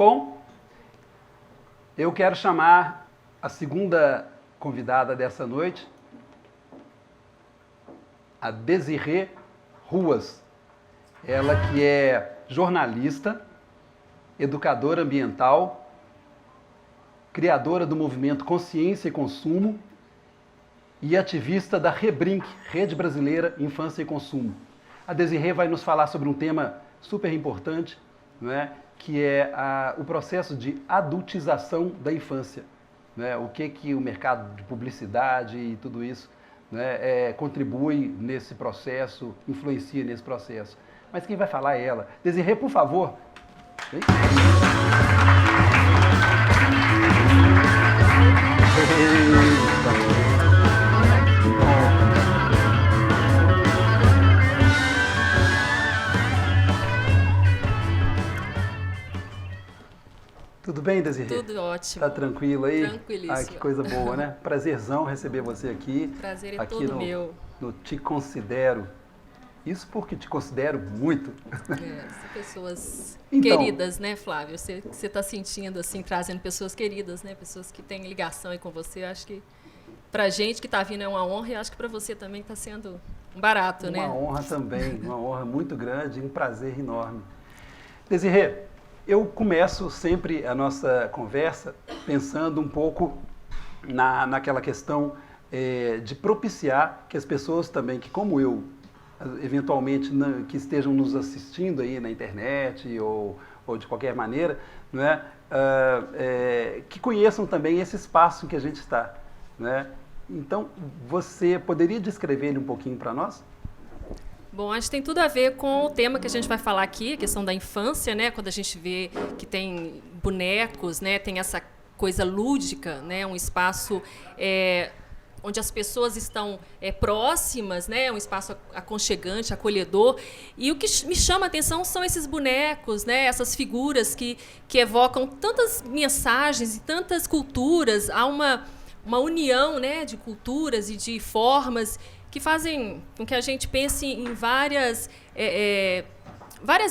Bom, eu quero chamar a segunda convidada dessa noite, a Desirê Ruas. Ela que é jornalista, educadora ambiental, criadora do movimento Consciência e Consumo e ativista da REBRINC, Rede Brasileira Infância e Consumo. A Desirê vai nos falar sobre um tema super importante, não é? Que é o processo de adultização da infância. Né? O que o mercado de publicidade e tudo isso, né, contribui nesse processo, influencia nesse processo. Mas quem vai falar é ela. Desirê, por favor. Vem. Tudo bem, Desirê? Tudo ótimo. Tá tranquilo aí? Tranquilíssimo. Ai, que coisa boa, né? Prazerzão receber você aqui. Prazer é aqui todo meu. No Te Considero. Isso porque te considero muito. São pessoas Então, queridas, né, Flávio? Você está sentindo, assim, trazendo pessoas queridas, né? Pessoas que têm ligação aí com você. Eu acho que pra gente que tá vindo é uma honra e acho que para você também está sendo um barato, né? Uma honra também, uma honra muito grande e um prazer enorme. Desirê, eu começo sempre a nossa conversa pensando um pouco naquela questão de propiciar que as pessoas também, que como eu, eventualmente que estejam nos assistindo aí na internet ou de qualquer maneira, não é? Que conheçam também esse espaço em que a gente está. Não é? Então, você poderia descrever ele um pouquinho para nós? Bom, acho que tem tudo a ver com o tema que a gente vai falar aqui, a questão da infância, né? Quando a gente vê que tem bonecos, né? Tem essa coisa lúdica, né? Um espaço onde as pessoas estão próximas, né? Um espaço aconchegante, acolhedor. E o que me chama a atenção são esses bonecos, né? Essas figuras que evocam tantas mensagens e tantas culturas. Há uma união, né? De culturas e de formas que fazem com que a gente pense em várias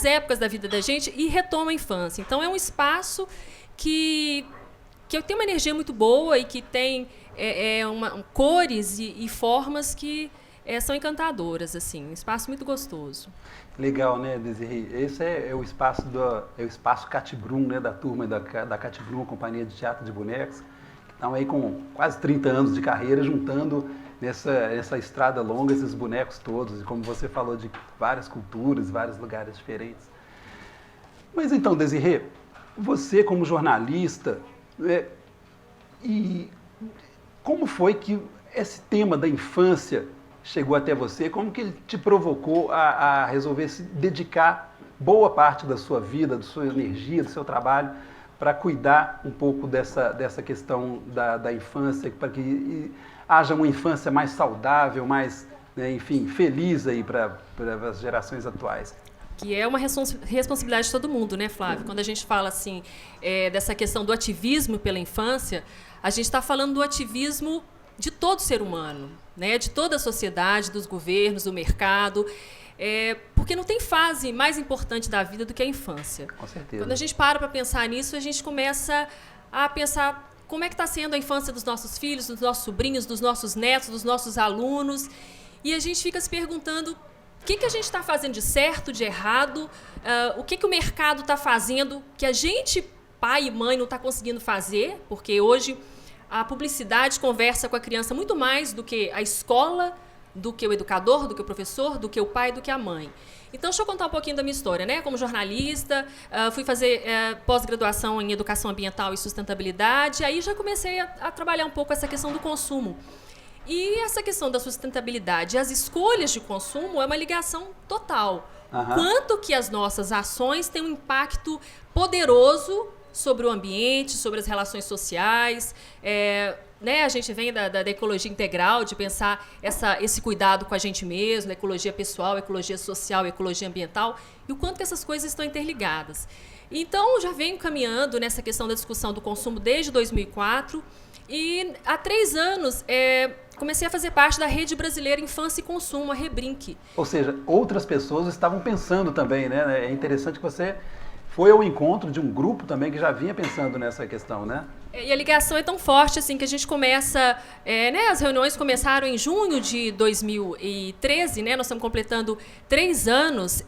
épocas da vida da gente e retoma a infância. Então, é um espaço que tem uma energia muito boa e que tem cores e formas que são encantadoras, assim, um espaço muito gostoso. Legal, né, Desirê? Esse é o espaço Catibrum, né, da turma da Catibrum, Companhia de Teatro de Bonecos, que estão aí com quase 30 anos de carreira, juntando nessa estrada longa esses bonecos todos, e como você falou, de várias culturas, vários lugares diferentes. Mas então, Desirê, você como jornalista, e como foi que esse tema da infância chegou até você? Como que ele te provocou a resolver se dedicar boa parte da sua vida, da sua energia, do seu trabalho, para cuidar um pouco dessa questão da infância, para que haja uma infância mais saudável, mais, né, enfim, feliz aí para as gerações atuais? Que é uma responsabilidade de todo mundo, né, Flávio? Quando a gente fala assim dessa questão do ativismo pela infância, a gente está falando do ativismo de todo ser humano, né? De toda a sociedade, dos governos, do mercado, porque não tem fase mais importante da vida do que a infância. Com certeza. Quando a gente para pensar nisso, a gente começa a pensar como é que está sendo a infância dos nossos filhos, dos nossos sobrinhos, dos nossos netos, dos nossos alunos, e a gente fica se perguntando o que a gente está fazendo de certo, de errado, o que o mercado está fazendo que a gente, pai e mãe, não está conseguindo fazer, porque hoje a publicidade conversa com a criança muito mais do que a escola, do que o educador, do que o professor, do que o pai, do que a mãe. Então, deixa eu contar um pouquinho da minha história, né? Como jornalista, fui fazer pós-graduação em educação ambiental e sustentabilidade, aí já comecei a trabalhar um pouco essa questão do consumo. E essa questão da sustentabilidade e as escolhas de consumo é uma ligação total. Uhum. Quanto que as nossas ações têm um impacto poderoso sobre o ambiente, sobre as relações sociais. Né, a gente vem da ecologia integral, de pensar esse cuidado com a gente mesmo, ecologia pessoal, ecologia social, ecologia ambiental, e o quanto que essas coisas estão interligadas. Então, já venho caminhando nessa questão da discussão do consumo desde 2004, e há 3 anos comecei a fazer parte da Rede Brasileira Infância e Consumo, a REBRINC. Ou seja, outras pessoas estavam pensando também, né? É interessante que você foi ao encontro de um grupo também que já vinha pensando nessa questão, né? E a ligação é tão forte assim que a gente começa, né, as reuniões começaram em junho de 2013, né, nós estamos completando 3 anos,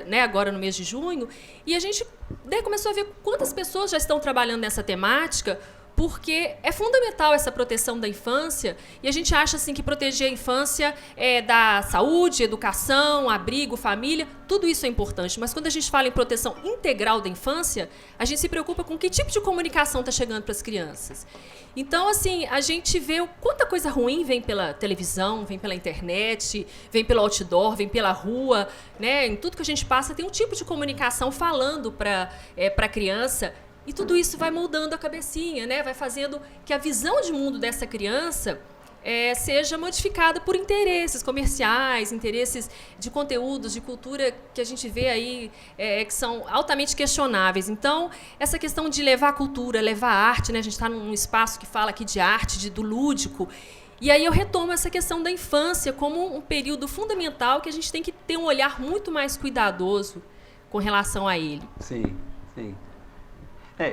né, agora no mês de junho, e a gente, né, começou a ver quantas pessoas já estão trabalhando nessa temática, porque é fundamental essa proteção da infância, e a gente acha assim que proteger a infância é da saúde, educação, abrigo, família, tudo isso é importante, mas quando a gente fala em proteção integral da infância, a gente se preocupa com que tipo de comunicação está chegando para as crianças. Então, assim, a gente vê quanta coisa ruim vem pela televisão, vem pela internet, vem pelo outdoor, vem pela rua, né? Em tudo que a gente passa tem um tipo de comunicação falando para a criança. E tudo isso vai moldando a cabecinha, né? Vai fazendo que a visão de mundo dessa criança seja modificada por interesses comerciais, interesses de conteúdos, de cultura que a gente vê aí que são altamente questionáveis. Então, essa questão de levar a cultura, levar a arte, né? A gente está num espaço que fala aqui de arte, do lúdico. E aí eu retomo essa questão da infância como um período fundamental que a gente tem que ter um olhar muito mais cuidadoso com relação a ele. Sim, sim.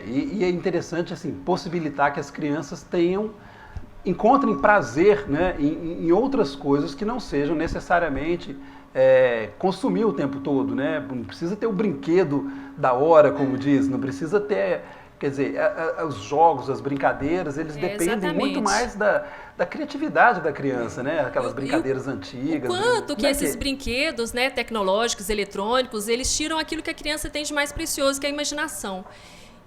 E é interessante assim, possibilitar que as crianças encontrem prazer, né, em outras coisas que não sejam necessariamente consumir o tempo todo. Né? Não precisa ter o brinquedo da hora, como diz, não precisa ter... Quer dizer, os jogos, as brincadeiras, eles dependem exatamente. muito mais da criatividade da criança, né? Aquelas brincadeiras antigas. O quanto que esses brinquedos, né, tecnológicos, eletrônicos, eles tiram aquilo que a criança tem de mais precioso, que é a imaginação.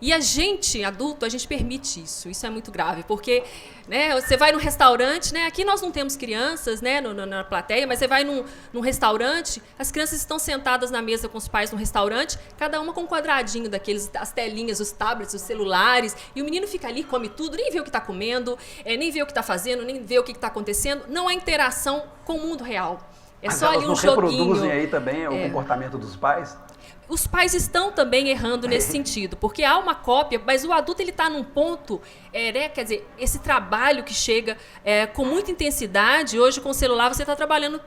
E a gente, adulto, a gente permite isso. Isso é muito grave, porque, né, você vai num restaurante, né, aqui nós não temos crianças, né, na plateia, mas você vai num restaurante, as crianças estão sentadas na mesa com os pais no restaurante, cada uma com um quadradinho daqueles, as telinhas, os tablets, os celulares, e o menino fica ali, come tudo, nem vê o que está comendo, nem vê o que está fazendo, nem vê o que está acontecendo. Não há interação com o mundo real. Mas só ali um joguinho. Reproduzem aí também o comportamento dos pais? Os pais estão também errando nesse sentido, porque há uma cópia, mas o adulto ele está num ponto, né, quer dizer, esse trabalho que chega com muita intensidade, hoje com o celular você está trabalhando,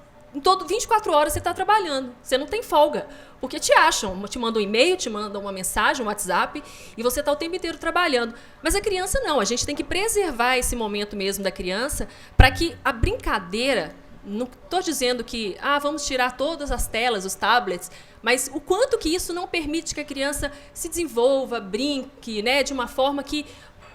24 horas você está trabalhando, você não tem folga, porque te acham, te mandam um e-mail, te mandam uma mensagem, um WhatsApp, e você está o tempo inteiro trabalhando. Mas a criança não, a gente tem que preservar esse momento mesmo da criança para que a brincadeira... Não estou dizendo que vamos tirar todas as telas, os tablets, mas o quanto que isso não permite que a criança se desenvolva, brinque, né, de uma forma que,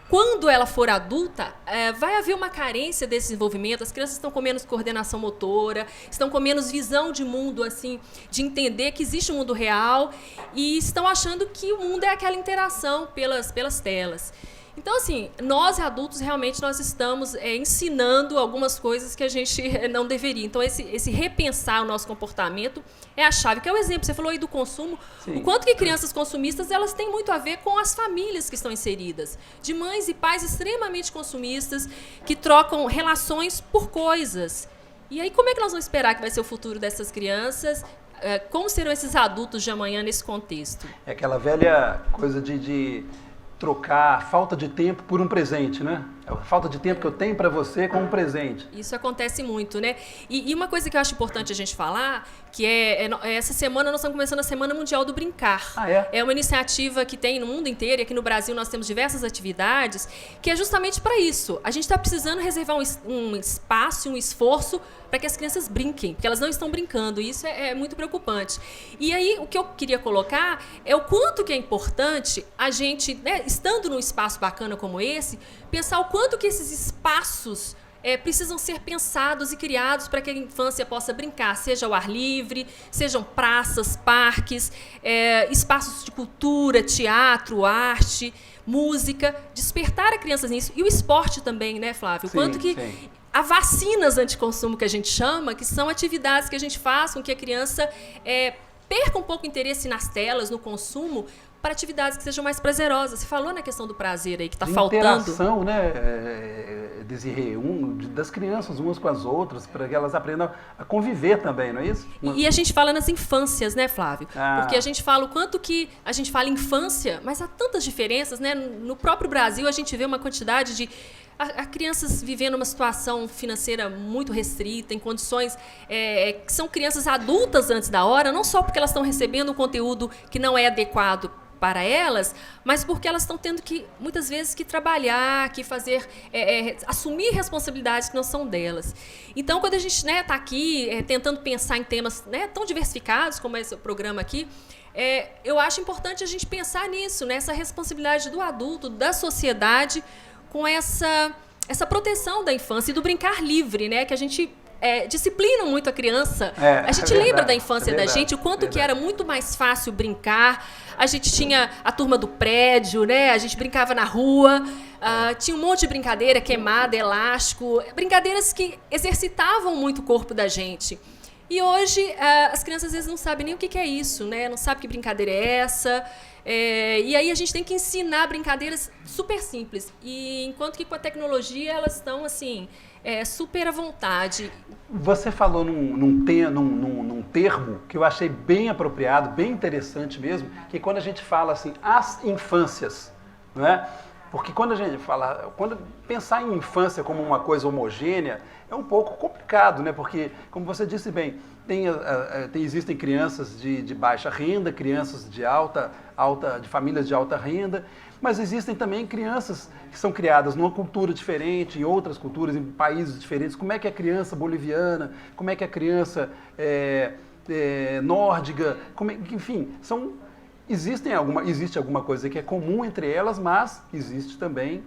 quando ela for adulta, vai haver uma carência desse desenvolvimento. As crianças estão com menos coordenação motora, estão com menos visão de mundo, assim, de entender que existe um mundo real e estão achando que o mundo é aquela interação pelas telas. Então, assim, nós adultos realmente nós estamos ensinando algumas coisas que a gente não deveria. Então, esse repensar o nosso comportamento é a chave, que é o exemplo. Você falou aí do consumo. Sim. O quanto que crianças consumistas, elas têm muito a ver com as famílias que estão inseridas. De mães e pais extremamente consumistas, que trocam relações por coisas. E aí, como é que nós vamos esperar que vai ser o futuro dessas crianças? Como serão esses adultos de amanhã nesse contexto? É aquela velha coisa de trocar a falta de tempo por um presente, né? A falta de tempo que eu tenho para você com um presente. Isso acontece muito, né? E uma coisa que eu acho importante a gente falar, que essa semana nós estamos começando a Semana Mundial do Brincar. É uma iniciativa que tem no mundo inteiro, e aqui no Brasil nós temos diversas atividades, que é justamente para isso. A gente está precisando reservar um espaço, um esforço para que as crianças brinquem, porque elas não estão brincando, e isso é muito preocupante. E aí, o que eu queria colocar é o quanto que é importante a gente, né, estando num espaço bacana como esse, pensar o quanto que esses espaços precisam ser pensados e criados para que a infância possa brincar, seja ao ar livre, sejam praças, parques, espaços de cultura, teatro, arte, música, despertar a criança nisso. E o esporte também, né, Flávio? O quanto que há vacinas anticonsumo que a gente chama, que são atividades que a gente faz com que a criança perca um pouco o interesse nas telas, no consumo, para atividades que sejam mais prazerosas. Você falou na questão do prazer aí, que está faltando. Interação, né? Desirê, das crianças umas com as outras, para que elas aprendam a conviver também, não é isso? E a gente fala nas infâncias, né, Flávio? Porque a gente fala o quanto que a gente fala infância, mas há tantas diferenças, né? No próprio Brasil a gente vê uma quantidade de crianças vivendo uma situação financeira muito restrita, em condições que são crianças adultas antes da hora, não só porque elas estão recebendo um conteúdo que não é adequado para elas, mas porque elas estão tendo que, muitas vezes, que trabalhar, que fazer, assumir responsabilidades que não são delas. Então, quando a gente está aqui tentando pensar em temas tão diversificados como esse programa aqui, eu acho importante a gente pensar nisso, nessa responsabilidade do adulto, da sociedade, com essa proteção da infância e do brincar livre, né? Que a gente disciplina muito a criança. A gente lembra da infância da gente, o quanto que era muito mais fácil brincar. A gente tinha a turma do prédio, né? A gente brincava na rua, tinha um monte de brincadeira, queimada, elástico, brincadeiras que exercitavam muito o corpo da gente. E hoje as crianças às vezes não sabem nem o que é isso, né? Não sabem que brincadeira é essa. E aí a gente tem que ensinar brincadeiras super simples. E enquanto que com a tecnologia elas estão assim super à vontade. Você falou num termo que eu achei bem apropriado, bem interessante mesmo, que quando a gente fala assim, as infâncias, não é? Porque quando a gente fala, quando pensar em infância como uma coisa homogênea, é um pouco complicado, né? Porque, como você disse bem, existem crianças de baixa renda, crianças de famílias de alta renda, mas existem também crianças que são criadas numa cultura diferente, em outras culturas, em países diferentes. Como é que é a criança boliviana, como é que é a criança nórdica, enfim, existe alguma coisa que é comum entre elas, mas existe também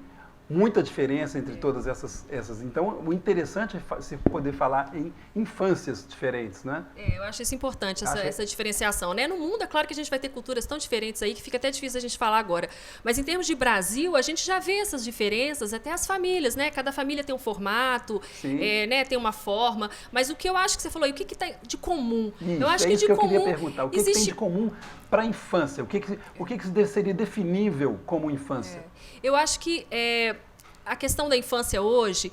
muita diferença entre todas essas. Então, o interessante é se poder falar em infâncias diferentes, né? Eu acho isso importante, essa diferenciação, né? No mundo, é claro que a gente vai ter culturas tão diferentes aí que fica até difícil a gente falar agora. Mas em termos de Brasil, a gente já vê essas diferenças, até as famílias, né? Cada família tem um formato, né? Tem uma forma. Mas o que eu acho que você falou aí, o que tem de comum? Isso, eu acho que eu queria perguntar. O que tem de comum para a infância? O que seria definível como infância? Eu acho que a questão da infância hoje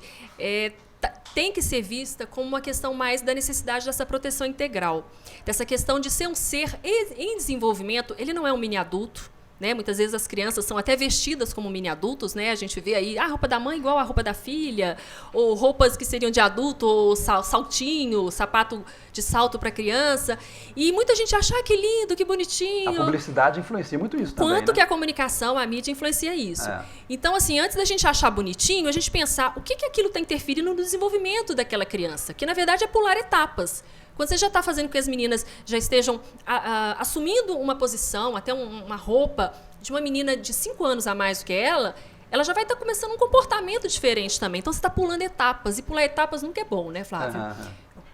tem que ser vista como uma questão mais da necessidade dessa proteção integral, dessa questão de ser um ser em desenvolvimento. Ele não é um mini adulto, né? Muitas vezes as crianças são até vestidas como mini adultos, né? A gente vê aí a roupa da mãe igual a roupa da filha, ou roupas que seriam de adulto, ou saltinho, sapato de salto para criança. E muita gente acha que lindo, que bonitinho. A publicidade influencia muito isso também, Quanto que a comunicação, a mídia influencia isso. Então, assim, antes da gente achar bonitinho, a gente pensar o que aquilo está interferindo no desenvolvimento daquela criança, que na verdade é pular etapas. Quando você já está fazendo com que as meninas já estejam assumindo uma posição, até uma roupa de uma menina de 5 anos a mais do que ela já vai estar começando um comportamento diferente também. Então, você está pulando etapas. E pular etapas nunca é bom, né, Flávio?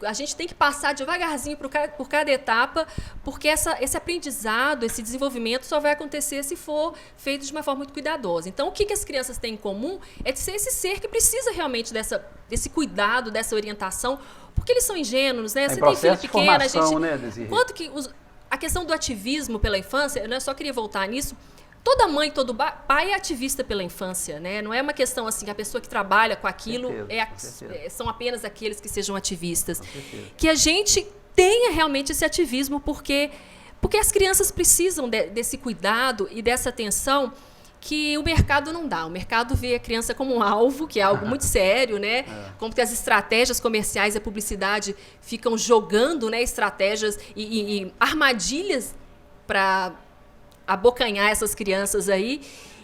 A gente tem que passar devagarzinho por cada etapa, porque esse aprendizado, esse desenvolvimento só vai acontecer se for feito de uma forma muito cuidadosa. Então, o que as crianças têm em comum é de ser esse ser que precisa realmente desse cuidado, dessa orientação, porque eles são ingênuos, né? Você tem filho pequeno, a gente... Né, Desirê? Quanto que a questão do ativismo pela infância, eu só queria voltar nisso. Toda mãe, todo pai é ativista pela infância, né? Não é uma questão assim que a pessoa que trabalha com aquilo são apenas aqueles que sejam ativistas. Que a gente tenha realmente esse ativismo, porque as crianças precisam desse cuidado e dessa atenção que o mercado não dá. O mercado vê a criança como um alvo, que é algo muito sério, né? Como que as estratégias comerciais e a publicidade ficam jogando, né, estratégias e armadilhas para abocanhar essas crianças aí.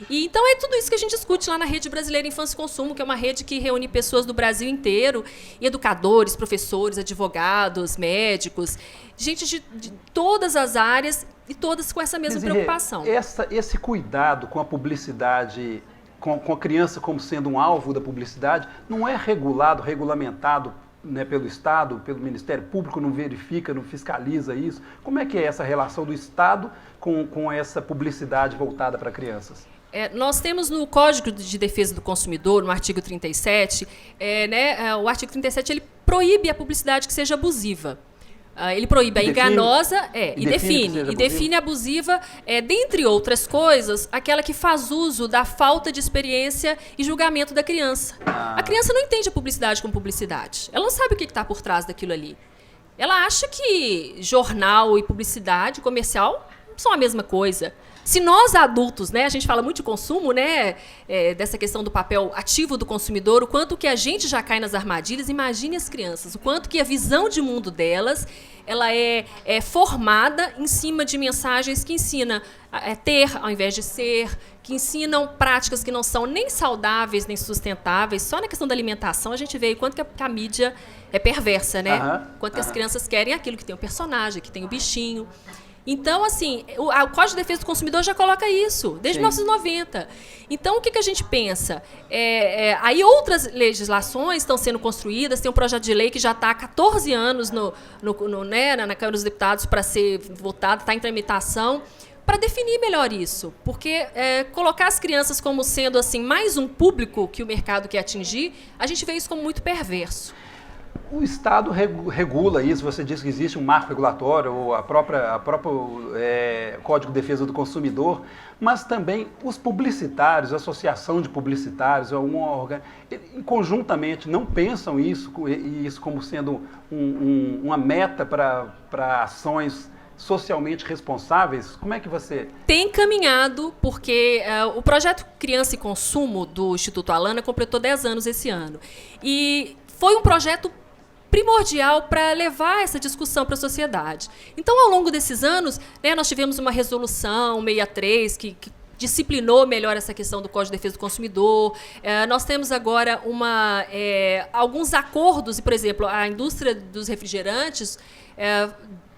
E então é tudo isso que a gente discute lá na Rede Brasileira Infância e Consumo, que é uma rede que reúne pessoas do Brasil inteiro, educadores, professores, advogados, médicos, gente de todas as áreas e todas com essa mesma preocupação. Esse cuidado com a publicidade, com a criança como sendo um alvo da publicidade, não é regulamentado, né, pelo Estado, pelo Ministério Público, não verifica, não fiscaliza isso? Como é que é essa relação do Estado com essa publicidade voltada para crianças? Nós temos no Código de Defesa do Consumidor, no artigo 37, o artigo 37 ele proíbe a publicidade que seja abusiva. Ele proíbe a enganosa e define abusiva, dentre outras coisas, aquela que faz uso da falta de experiência e julgamento da criança. A criança não entende a publicidade como publicidade. Ela não sabe o que está por trás daquilo ali. Ela acha que jornal e publicidade comercial são a mesma coisa. Se nós adultos, né, a gente fala muito de consumo, né, dessa questão do papel ativo do consumidor, o quanto que a gente já cai nas armadilhas, imagine as crianças, o quanto que a visão de mundo delas ela é formada em cima de mensagens que ensinam a ter ao invés de ser, que ensinam práticas que não são nem saudáveis, nem sustentáveis. Só na questão da alimentação a gente vê o quanto que a mídia é perversa, né? Quanto que as crianças querem aquilo que tem o personagem, que tem o bichinho. Então, assim, o Código de Defesa do Consumidor já coloca isso, desde 1990. Então, o que a gente pensa? Aí outras legislações estão sendo construídas, tem um projeto de lei que já está há 14 anos na Câmara dos Deputados para ser votado, está em tramitação, para definir melhor isso. Porque colocar as crianças como sendo assim mais um público que o mercado quer atingir, a gente vê isso como muito perverso. O Estado regula isso, você disse que existe um marco regulatório, ou a própria Código de Defesa do Consumidor, mas também os publicitários, a Associação de Publicitários, conjuntamente não pensam isso como sendo uma meta para ações socialmente responsáveis? Como é que você... Tem caminhado, porque o projeto Criança e Consumo do Instituto Alana completou 10 anos esse ano. E foi um projeto primordial para levar essa discussão para a sociedade. Então, ao longo desses anos, né, nós tivemos uma resolução 63 que disciplinou melhor essa questão do Código de Defesa do Consumidor. Nós temos agora alguns acordos, e, por exemplo, a indústria dos refrigerantes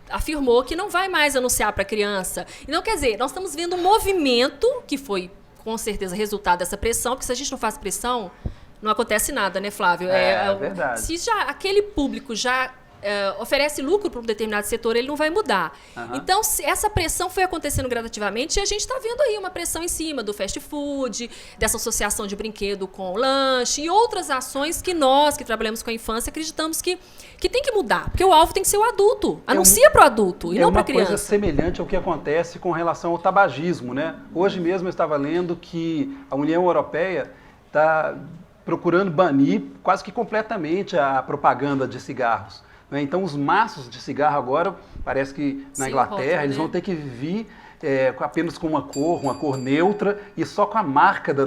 afirmou que não vai mais anunciar para a criança. Então, quer dizer, nós estamos vendo um movimento que foi, com certeza, resultado dessa pressão, porque se a gente não faz pressão, não acontece nada, né, Flávio? Verdade. Se já aquele público já oferece lucro para um determinado setor, ele não vai mudar. Então, essa pressão foi acontecendo gradativamente e a gente está vendo aí uma pressão em cima do fast food, dessa associação de brinquedo com lanche e outras ações que nós, que trabalhamos com a infância, acreditamos que tem que mudar. Porque o alvo tem que ser o adulto. Anuncia para o adulto e não para a criança. É uma coisa semelhante ao que acontece com relação ao tabagismo, né? Hoje mesmo eu estava lendo que a União Europeia está procurando banir quase que completamente a propaganda de cigarros. Né? Então, os maços de cigarro agora, parece que na Inglaterra, eles vão ter que vir apenas com uma cor neutra e só com a marca do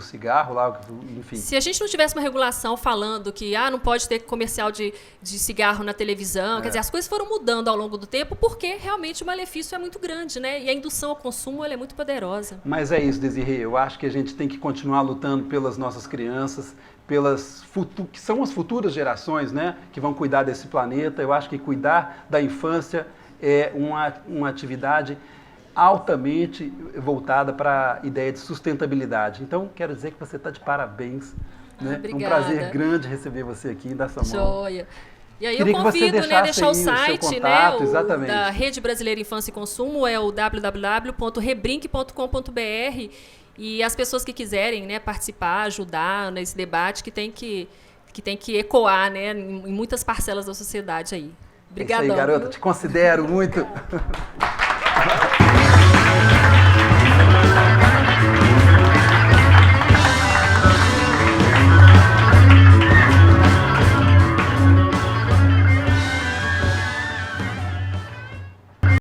cigarro lá, enfim. Se a gente não tivesse uma regulação falando que não pode ter comercial de cigarro na televisão, quer dizer, as coisas foram mudando ao longo do tempo porque realmente o malefício é muito grande, né? E a indução ao consumo ela é muito poderosa. Mas é isso, Desirê, eu acho que a gente tem que continuar lutando pelas nossas crianças, que são as futuras gerações, né, que vão cuidar desse planeta. Eu acho que cuidar da infância é uma atividade altamente voltada para a ideia de sustentabilidade. Então, quero dizer que você está de parabéns. Né? Obrigada. Um prazer grande receber você aqui da Samão. Joia. E aí eu convido, né, deixar o site, contato, né, da Rede Brasileira Infância e Consumo, é o www.rebrinque.com.br, e as pessoas que quiserem, né, participar, ajudar nesse debate que tem que ecoar, né, em muitas parcelas da sociedade aí. Obrigadão. É isso aí, garota. Te considero muito.